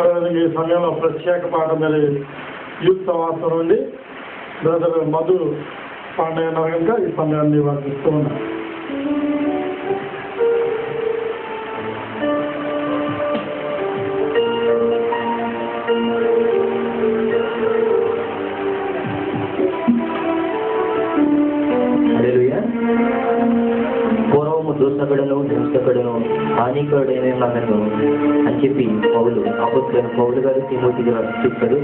అదేవిధంగా ఈ సమయంలో ప్రత్యేక పాట మరి యూత్ సమాసం నుండి బ్రదర్ మధు పాండే ఉన్నారు కనుక ఈ సమయాన్ని వారికి ఇస్తూ ఉన్నారు. పూర్వము దూషకుడును హింసకుడును హానికరుడైన నన్ను అని చెప్పి అపోస్తలుడైన పౌలు గారు తిమోతికి చెప్తారు.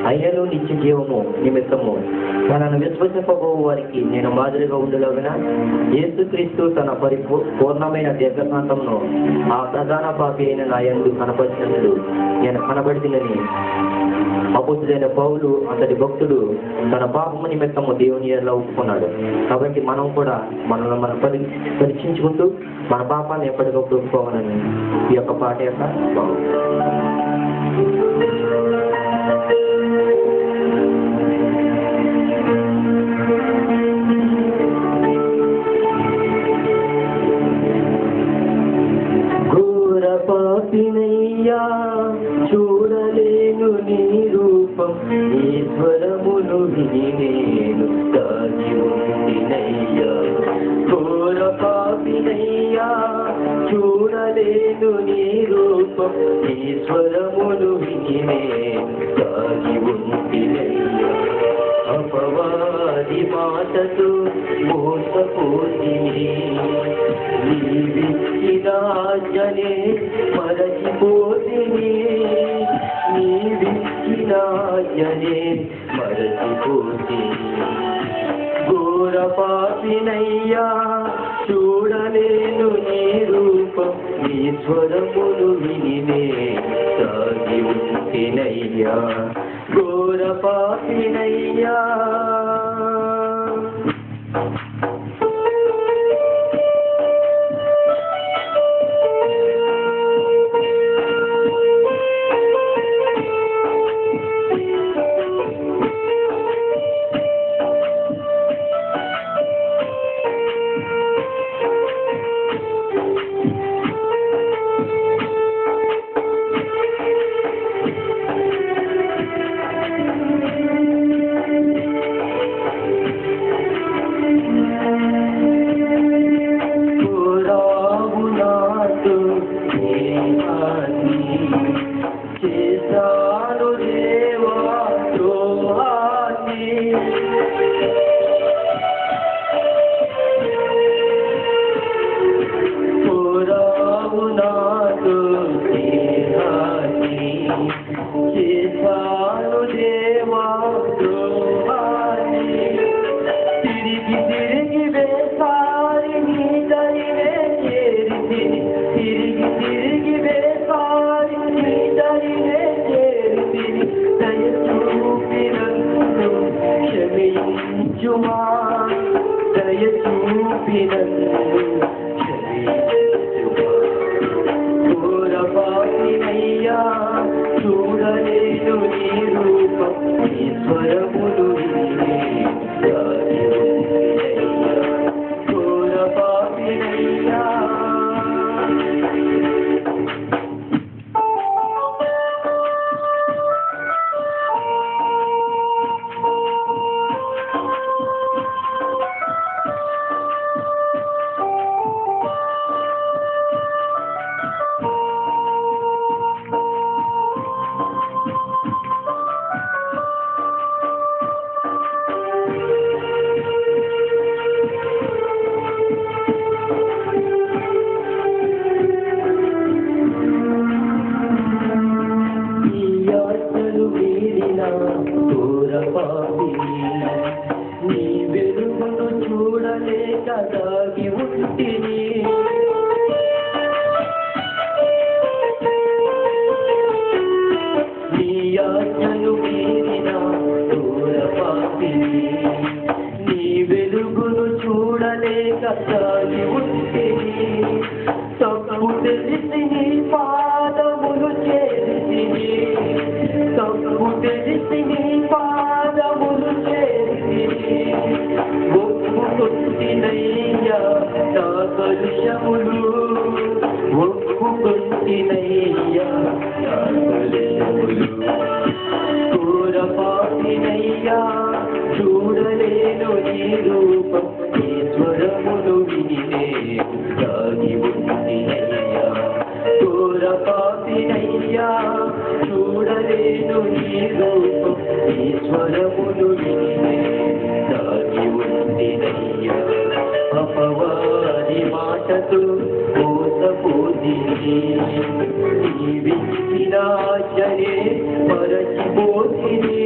అయినను నిత్య జీవము నిమిత్తము తనను విశ్వసింపబో వారికి నేను మాదిరిగా ఉండేలాగిన యేసుక్రీస్తు తన పూర్ణమైన దీర్ఘశాంతమును ఆ ప్రధాన పాపి అయిన నా యందు కనపరిచినట్లు నేను కనబడినని అపోస్తలుడైన పౌలు అంతటి భక్తుడు తన పాపము నిమిత్తము దేవుని ఎడల ఒప్పుకున్నాడు. కాబట్టి మనం కూడా మనల్ని మనం పరీక్షించుకుంటూ మన పాపాన్ని ఎప్పటికప్పుడు ఒప్పుకోవాలని ఈ యొక్క పాట యొక్క భావం. ఘోర పాపినయ్యా చూడలేను నీ రూపం, ఈశ్వరమును విని నేను దాగి ఉండినయ్యా. ఘోర పాపినయ్యా చూడలేను నీ రూపం, ఈశ్వరమును విని నేను దాగి ఉండినయ్యా. అపవాది మాటతో మోసపోతిని, నీవిచ్చిన ఆజ్ఞనే మరచిపోతిని, నీవిచ్చిన ఆజ్ఞనే మరచిపోతిని. ఘోర పాపినయ్యా చూడలేను నీ రూపం, ఈశ్వరమును విని సాగి ఉంటినయ్యా. ఘోర పాపినయ్యా చూడలేను నీ రూపం, ఈశ్వరమును విని సాగి ఉంటినయ్యా. ఘోర పాపినయ్యా నీ వెలుగును చూడలేక దాగి ఉంటిని, నీ ఆజ్ఞలు మీరిన ఘోర పాపిని. నీ వెలుగును చూడలేక దాగి ఉంటిని, తప్పు తెలిసి నీ పాదములు చేరితిని, తప్పు తెలిసి నీ పాదములు చేరితిని. ఒప్పుకొంటినయ్యా నా కలుషములు, ఒప్పుకొంటినయ్యా నా కలుషములు. దాగి ఉండినయ్యా ఘోర పాపినయ్యా చూడలేను నీ రూపం నీ స్వరములు విని దాగి ఉండినయ్యా అపవాది మాటతో మోసపోతిని నీవిచ్చినాశనే మరచిపోతిని